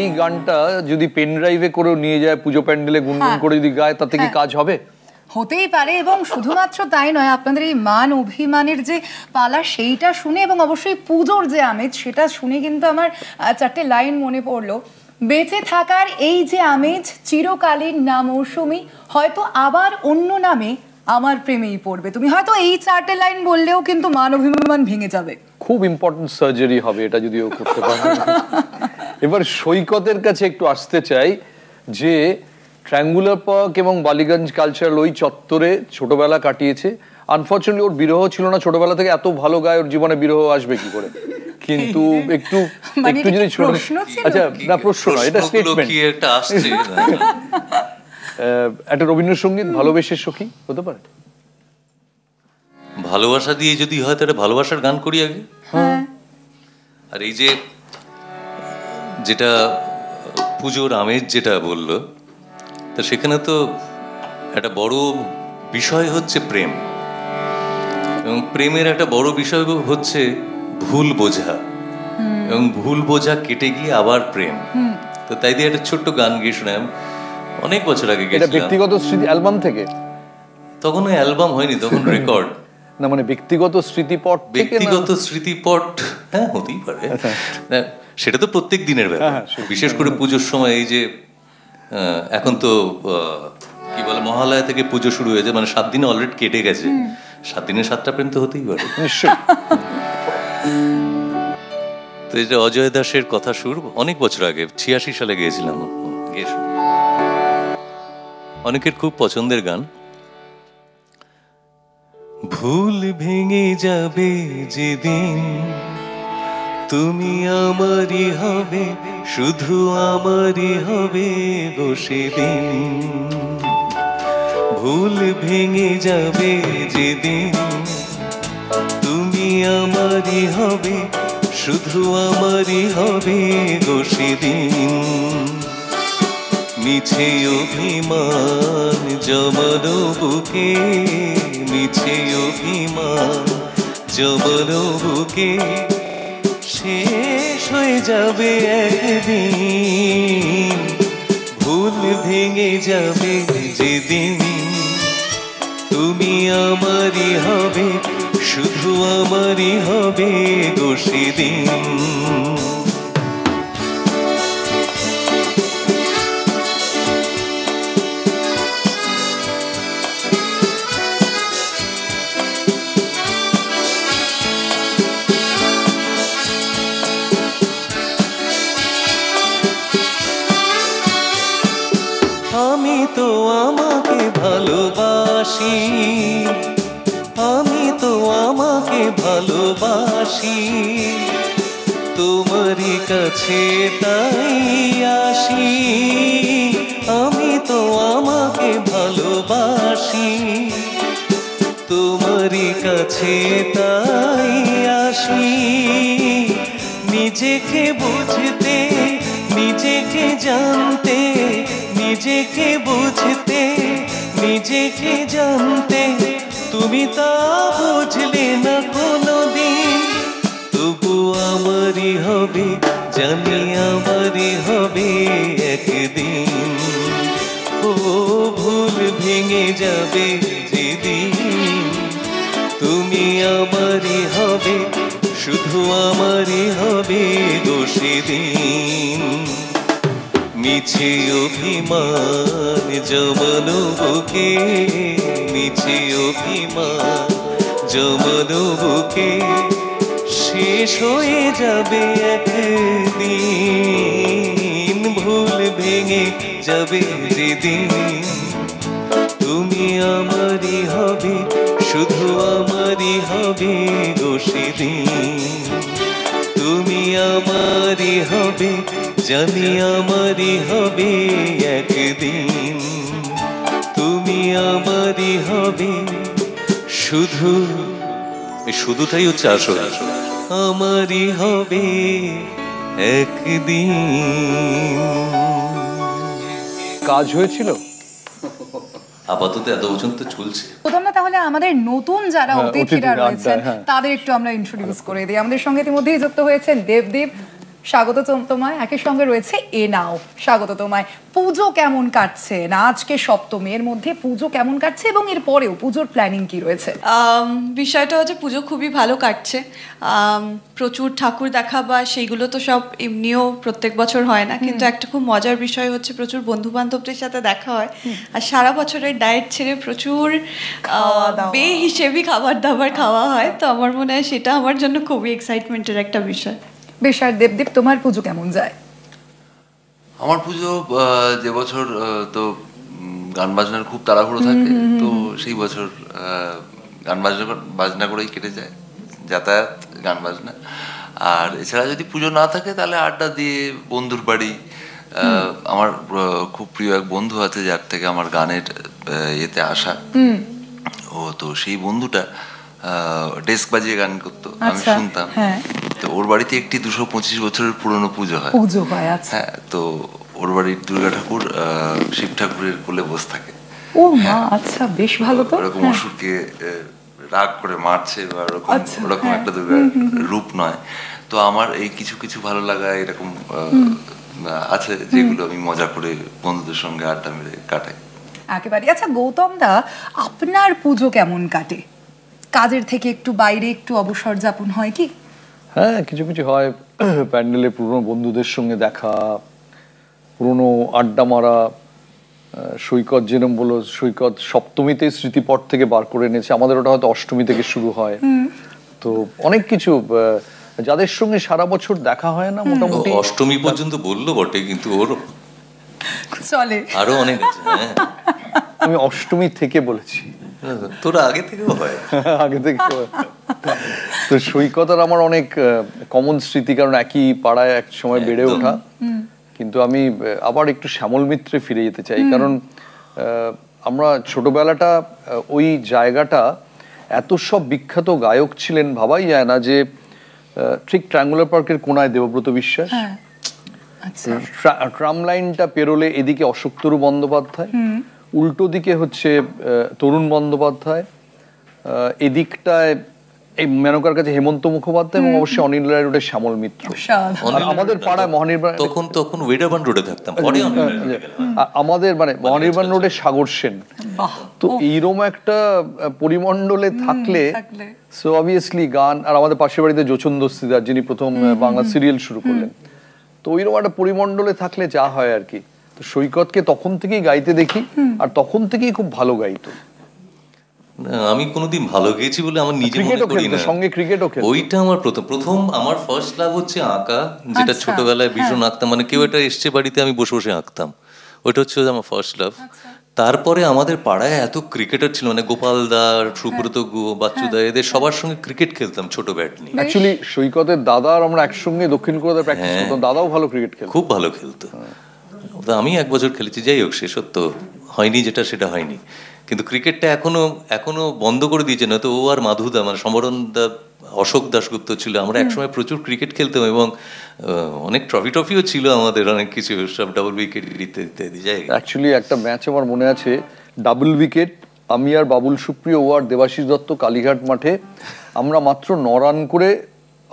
এই গানটা যদি পেন ড্রাইভে করে নিয়ে যায় পুজো প্যান্ডেলে গুনগুন করে যদি গায় তাতে কি কাজ হবে? হতেই পারে। এবং শুধুমাত্র তাই নয়, আপনাদের এই মান অভিমানের যে পালা সেইটা শুনে এবং অবশ্যই পুজোর যে আমেজ সেটা শুনে কিন্তু আমার চারটে লাইন মনে পড়লো। বেঁচে থাকার এই যে আমেজ চিরকালীন না মৌসুমি, হয়তো আবার অন্য নামে আমার প্রেমেই পড়বে তুমি। হয়তো এই চারটে লাইন বললেও কিন্তু মান অভিমান ভেঙে যাবে। খুব ইম্পর্টেন্ট সার্জারি হবে এটা যদি ও করতে পারে। এবার সৈকতের কাছে একটু আসতে চাই যে ট্রায়াঙ্গুলার পার্ক এবং বালিগঞ্জ কালচারাল ওই চত্বরে ছোটবেলা কাটিয়েছে। আনফর্চুনেটলি ওর বিরহ ছিল না ছোটবেলা থেকে, এত ভালো গায় ওর জীবনে বিরহ আসবে কি করে? কিন্তু একটু একটু যদি ছোট, আচ্ছা না প্রশ্ন নয়, এটা স্টেটমেন্ট। একটা রবীন্দ্রসঙ্গীত ভালোবেসে সখী হতে পারে? ভালোবাসা দিয়ে যদি হয় তাহলে ভালোবাসার গান করি আগে। আর এই যে যেটা পুজোর আমেজ যেটা বললো, তা সেখানে তো একটা বড় বিষয় হচ্ছে প্রেম, এবং প্রেমের একটা বড় বিষয় হচ্ছে ভুল বোঝা, এবং ভুল বোঝা কেটে গিয়ে আবার প্রেম। তো তাই দিয়ে একটা ছোট্ট গান গিয়ে শোনাম, অনেক বছর আগে গেছিলাম। ব্যক্তিগত স্মৃতি অ্যালবাম থেকে? তখন ওই অ্যালবাম হয়নি, তখন রেকর্ড। না মানে ব্যক্তিগত স্মৃতিপট? ব্যক্তিগত স্মৃতিপট, হ্যাঁ হতেই পারে। সেটা তো প্রত্যেক দিনের ব্যাপার, বিশেষ করে পুজোর সময়। এই যে এখন তো কি বলে মহালয়া থেকে পুজো শুরু হয়েছে, মানে 7 দিনে অলরেডি কেটে গেছে। 7 দিনে 7টা প্রেম তো হতেই পারে নিশ্চয়ই। তো এটা অজয় দাসের কথা সুর, অনেক বছর আগে 86 সালে গিয়েছিলাম। অনেকের খুব পছন্দের গান। ভুল ভেঙে যাবে যেদিন তুমি আমারই হবে, শুধু আমারই হবে গো সেদিন। ভুল ভেঙে যাবে যেদিন তুমি আমারই হবে, শুধু আমারই হবে গো সেদিন। মিছে অভিমান জমানো বুকে, মিছে অভিমান জমানো বুকে, শেষ হয়ে যাবে একদিন। ভুল ভেঙে যাবে যেদিন তুমি আমারই হবে, শুধু আমারই হবে গো সেদিন। আমি তো আমাকে ভালোবাসি, আমি তো আমাকে ভালোবাসি, তোমারই কাছে তাই আসি। আমি তো আমাকে ভালোবাসি, তোমারই কাছে তাই আসি। নিজেকে বুঝতে, নিজেকে জানতে, নিজেকে বুঝতে, নিজেকে জানতে, তুমি তা বুঝলে না কোনোদিন। তবু আমারই হবে, জানি আমারই হবে একদিন। ও ভুল ভেঙে যাবে যেদিন তুমি আমারই হবে, শুধু আমারই হবে গো সেদিন। মিছে অভিমান জমানো বুকে, মিছে অভিমান জমানো বুকে, শেষ হয়ে যাবে একদিন। ভুল ভেঙে যাবে যেদিন তুমি আমারই হবে, শুধু আমারই হবে গো সেদিন। তুমি আমারই হবে, জানি আমারই হবে একদিন। তুমি আমারই হবে, শুধু, এই শুধুটাই হচ্ছে আসল, আমারই হবে একদিন। কাজ হয়েছিল আপাতত এত পর্যন্ত চলছে। প্রথমে তাহলে আমাদের নতুন যারা অতিথিরা রয়েছেন তাদের একটু আমরা ইন্ট্রোডিউস করে দিই। আমাদের সঙ্গে ইতিমধ্যেই যুক্ত হয়েছেন দেবদীপ, স্বাগত তোমায়। একই সঙ্গে রয়েছে এ নাও, স্বাগত তোমায়। পুজো কেমন কাটছে না, আজকে সপ্তমী, এর মধ্যে পুজো কেমন কাটছে এবং এর পরেও পুজোর প্ল্যানিং কি রয়েছে? বিষয়টা হচ্ছে পুজো খুবই ভালো কাটছে। প্রচুর ঠাকুর দেখা বা সেইগুলো তো সব এমনিও প্রত্যেক বছর হয় না, কিন্তু একটা খুব মজার বিষয় হচ্ছে প্রচুর বন্ধু বান্ধবদের সাথে দেখা হয়। আর সারা বছরের ডায়েট ছেড়ে প্রচুর বেহিসেবি খাবার দাবার খাওয়া হয়, তো আমার মনে হয় সেটা আমার জন্য খুবই এক্সাইটমেন্টের একটা বিষয়। বেশ, আর দেবদীপ তোমার পুজো কেমন যায়? আমার পুজো যে বছর তো গান বাজনার খুব তাড়াহুড়ো থাকে, তো সেই বছর গান বাজনা করেই কেটে যায়, যাতায়াত গান বাজনা। আর এছাড়া যদি পুজো না থাকে তাহলে আড্ডা দিয়ে বন্ধুর বাড়ি। আমার খুব প্রিয় এক বন্ধু আছে যার থেকে আমার গানের ইয়েতে আসা, ও তো সেই বন্ধুটা ডেস্ক বাজিয়ে গান করতো, আমি শুনতাম। তো ওর বাড়িতে একটি 225 বছরের পুরনো পুজো হয়। হ্যাঁ, তো ওর বাড়ির দুর্গা ঠাকুর শিব ঠাকুরের কোলে বসে থাকে। ও মা, আচ্ছা, বেশ ভালো তো। ওরকম অসুরকে রাগ করে মারছে বা ওরকম একটা দুর্গার রূপ নয়। তো আমার এই কিছু কিছু ভালো লাগা এরকম আছে যেগুলো আমি মজা করে বন্ধুদের সঙ্গে আড্ডা মেরে কাটাই। একেবারে। আচ্ছা গৌতম দা, আপনার পুজো কেমন কাটে? কাজের থেকে একটু বাইরে একটু অবসর যাপন হয় কি? হ্যাঁ, কিছু কিছু হয়। প্যান্ডেলে পুরনো বন্ধুদের সঙ্গে দেখা, পুরনো আড্ডা মারা। সৈকত যেরকম বলো, সৈকত সপ্তমীতে স্মৃতিপট থেকে বার করে এনেছে, আমাদের ওটা হয়তো অষ্টমী থেকে শুরু হয়। তো অনেক কিছু যাদের সঙ্গে সারা বছর দেখা হয় না, মোটামুটি অষ্টমী পর্যন্ত বললো বটে, কিন্তু ওর চলে আরো অনেক আছে। হ্যাঁ, আমি অষ্টমী থেকে বলেছি, তোরা আগে থেকেও হয়। আগে থেকে। তো সৈকত আর আমার অনেক কমন স্মৃতি, কারণ একই পাড়ায় এক সময় বেড়ে ওঠা। কিন্তু আমি আবার একটু শ্যামল মিত্রে ফিরে যেতে চাই, কারণ আমরা ছোটবেলাটা ওই জায়গাটা, এত সব বিখ্যাত গায়ক ছিলেন, ভাবাই যায় না যে ঠিক ট্রায়াঙ্গুলার পার্কের কোনায় দেবব্রত বিশ্বাস, ট্রাম লাইনটা পেরোলে এদিকে অশোকতরু বন্দ্যোপাধ্যায়, উল্টো দিকে হচ্ছে তরুণ বন্দ্যোপাধ্যায়, এদিকটায় এই মেনকার কাছে হেমন্ত মুখোপাধ্যায়, এবং অবশ্যই অনিল রায় রোডের শ্যামল মিত্র। আমাদের পাড়ায় মহানির্বাণ, তখন ওয়েডারবান রোডে থাকতাম, পরে আমাদের মানে মহানির্বাণ রোডে সাগর সেন। তো এইরকম একটা পরিমণ্ডলে থাকলে সো অবভিয়াসলি গান, আর আমাদের পাশের বাড়িতে যোচন দস্তিদার, যিনি প্রথম বাংলা সিরিয়াল শুরু করলেন, তো ওইরকম একটা পরিমণ্ডলে থাকলে যা হয় আর কি। তো সৈকতকে তখন থেকেই গাইতে দেখি, আর তখন থেকেই খুব ভালো গাইতো। আমি কোনোদিন ভালো গেয়েছি বলে আমার নিজে মনে করি না। সঙ্গে ক্রিকেটও খেলতো। ওইটা আমার প্রথম আমার ফার্স্ট লাভ হচ্ছে আঁকা, যেটা ছোটবেলায় ভীষণ আঁকতাম, মানে কেউ একটা এসছে বাড়িতে, আমি বসে বসে আঁকতাম, ওইটা হচ্ছে আমার ফার্স্ট লাভ। তারপরে আমাদের পাড়ায় এত ক্রিকেটার ছিল, মানে গোপাল দা, সুব্রত গো, বাচ্চু দা, এদের সবার সঙ্গে ক্রিকেট খেলতাম ছোট ব্যাট নিয়ে। অ্যাকচুয়ালি সৈকতের দাদা আর আমরা একসঙ্গে দক্ষিণ কলকাতায় প্র্যাকটিস করতাম, দাদাও ভালো ক্রিকেট খেলতো, খুব ভালো খেলতো। আমি এক বছর খেলেছি, যাই হোক, সে সত্য হয়নি, যেটা সেটা হয়নি। কিন্তু ক্রিকেটটা এখনো বন্ধ করে দিয়েছে, না তো ও আর মাধুদা, মানে সমরণ দা, অশোক দাশগুপ্ত ছিল, আমরা একসময় প্রচুর ক্রিকেট খেলতাম, এবং অনেক ট্রফিও ছিল আমাদের, অনেক কিছু, সব ডাবল উইকেট ইত্যাদি জায়গা। অ্যাকচুয়ালি একটা ম্যাচ আমার মনে আছে, ডাবল উইকেট, আমি আর বাবুল সুপ্রিয়, ও আর দেবাশিস দত্ত, কালীঘাট মাঠে আমরা মাত্র 9 রান করে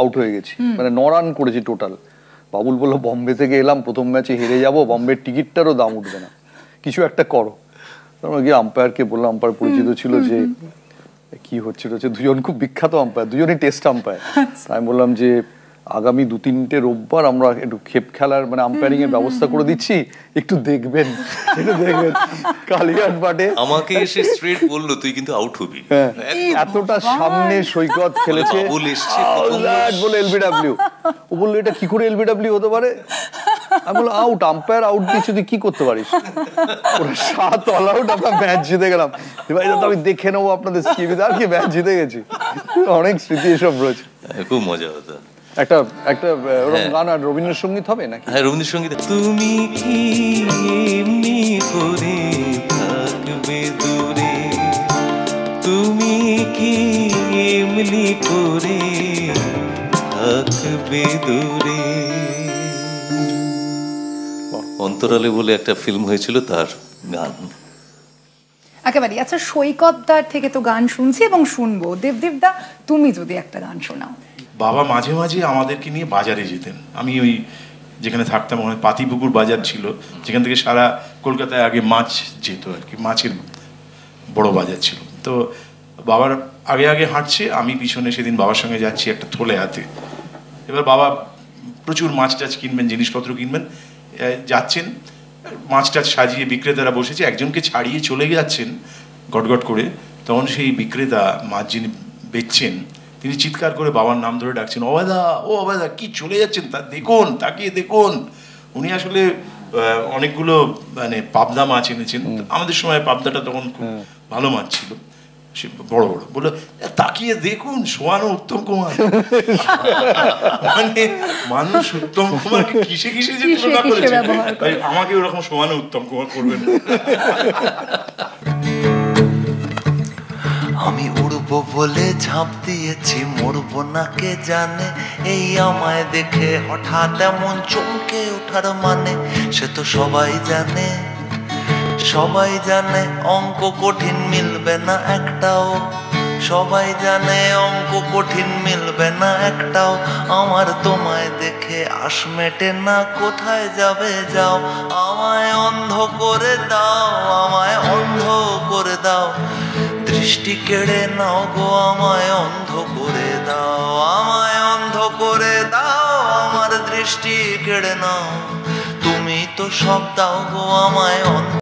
আউট হয়ে গেছি, মানে 9 রান করেছি টোটাল। বাবুল বললো, বম্বে থেকে এলাম, প্রথম ম্যাচে হেরে যাবো, বম্বের টিকিটটারও দাম উঠবে না, কিছু একটা করো। আমরা গিয়ে আম্পায়ারকে বললাম, আম্পায়ার পরিচিত ছিল, যে কি হচ্ছে, দুজন খুব বিখ্যাত আম্পায়ার, দুজনই টেস্ট আম্পায়ার। আমি বললাম যে আগামী 2-3টে রোববার আমরা একটু খেপ খেলার, মানে আম্পায়ারিং এর ব্যবস্থা করে দিচ্ছি, একটু দেখবেন। কালীঘাট মাঠে আমাকে এসে স্ট্রেট বললো, তুই কিন্তু আউট হবি। এতটা সামনে সৈকত খেলেছে, বলে এলবিডব্লিউ, ও বললো এটা কি করে এলবিডব্লিউ হতে পারে? আমি বললাম আউট, আম্পায়ার আউট দিচ্ছে, তুই কি করতে পারিস? ওরা 7 অল আউট, আমরা ম্যাচ জিতে গেলাম। এবার এটা তো আমি দেখে নেবো আপনাদের স্কিমিতে, আর কি ম্যাচ জিতে গেছি। অনেক স্মৃতি এসব রয়েছে, খুব মজা হতো। একটা ওরকম গান আর রবীন্দ্রসঙ্গীত হবে নাকি? হ্যাঁ, রবীন্দ্রসঙ্গীত। তুমি কি এমনি করে থাকবে দূরে, তুমি কি এমনি করে থাকবে দূরে। অন্তরালে বলে একটা ফিল্ম হয়েছিল, তার গান। একেবারে। আচ্ছা, সৈকতদার থেকে তো গান শুনছি এবং শুনবো, দেবদেবদা তুমি যদি একটা গান শোনাও। বাবা মাঝে মাঝে আমাদেরকে নিয়ে বাজারে যেতেন। আমি ওই যেখানে থাকতাম ওখানে পাতিপুকুর বাজার ছিল, যেখান থেকে সারা কলকাতায় আগে মাছ যেত আর কি, মাছের বড় বাজার ছিল। তো বাবার আগে আগে হাঁটছে, আমি পিছনে সেদিন বাবার সঙ্গে যাচ্ছি একটা থলে হাতে। এবার বাবা প্রচুর মাছ টাছ কিনবেন, জিনিসপত্র কিনবেন, যাচ্ছেন, মাছ টাছ সাজিয়ে বিক্রেতারা বসেছে, একজনকে ছাড়িয়ে চলে যাচ্ছেন গটগট করে। তখন সেই বিক্রেতা, মাছ যিনি বেচছেন, তিনি চিৎকার করে বাবার নাম ধরে ডাকছেন, অভয়দা, ও অভয়দা, কি চলে যাচ্ছেন, তা দেখুন, তাকিয়ে দেখুন। উনি আসলে অনেকগুলো মানে পাবদা মাছ এনেছেন। আমাদের সময় পাবদাটা তখন খুব ভালো মাছ ছিল, সে বড় বড়। বললো, তাকিয়ে দেখুন, শোয়ানো উত্তম কুমার। মানে মানুষ উত্তম কুমারকে কিসে কিসে যে তুলনা করেছে, আমাকে ওরকম শোয়ানো উত্তম কুমার করবেন। আমি উড়বো বলে ঝাঁপ দিয়েছি, মরবো না কে জানে। এই আমায় দেখে হঠাৎ এমন চমকে ওঠার মানে, সে তো সবাই জানে, সবাই জানে অঙ্ক কঠিন মিলবে না একটাও, সবাই জানে অঙ্ক কঠিন মিলবে না একটাও। আমার তোমায় দেখে আশ মেটে না, কোথায় যাবে যাও, আমায় অন্ধ করে দাও, আমায় অন্ধ করে দাও, দৃষ্টি কেড়ে নাও গো, আমায় অন্ধ করে দাও, আমায় অন্ধ করে দাও, আমার দৃষ্টি কেড়ে নাও, তুমি তো সব দাও গো, আমায় অন্ধ